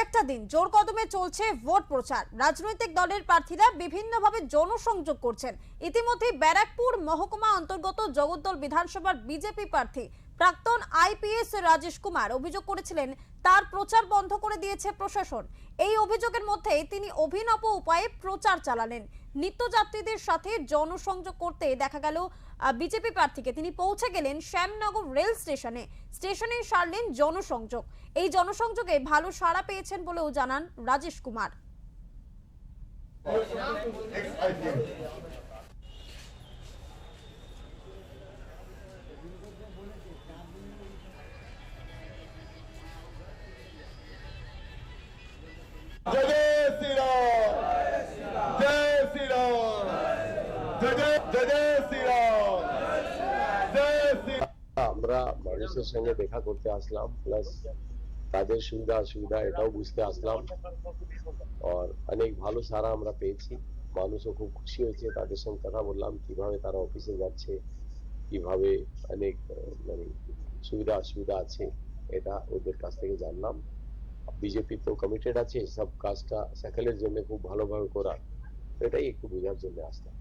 কয়েকটা দিন জোর কদমে চলছে ভোট প্রচার। রাজনৈতিক দলের প্রার্থীরা বিভিন্নভাবে জনসংযোগ করছেন। ইতিমধ্যে ব্যারাকপুর মহকুমা অন্তর্গত জগদ্দল বিধানসভার বিজেপি প্রার্থী প্রাক্তন আইপিএস রাজেশ কুমার অভিযোগ করেছিলেন তার প্রচার বন্ধ করে দিয়েছে প্রশাসন। এই অভিযোগের মধ্যে তিনি অভিনব উপায়ে প্রচার চালালেন। নিত্যযাত্রীদের সাথে জনসংযোগ করতে দেখা গেল বিজেপি প্রার্থীকে। তিনি পৌঁছে গেলেন শ্যামনগর রেল স্টেশনে সারলেন জনসংযোগ। এই জনসংযোগে ভালো সাড়া পেয়েছেন বলেও জানান রাজেশ কুমার। আমরা মানুষের সঙ্গে দেখা করতে আসলাম, প্লাস তাদের সুবিধা অসুবিধা এটাও বুঝতে আসলাম। আর অনেক ভালো সারা আমরা পেয়েছি, মানুষও খুব খুশি হয়েছে। তাদের সঙ্গে কথা বললাম কিভাবে তারা অফিসে যাচ্ছে, কিভাবে অনেক মানে সুবিধা অসুবিধা আছে, এটা ওদের কাছ থেকে জানলাম। বিজেপি তো কমিটেড আছে সব কাজটা সকলের জন্য খুব ভালোভাবে করা, এটাই একটু বোঝার জন্য আসলাম।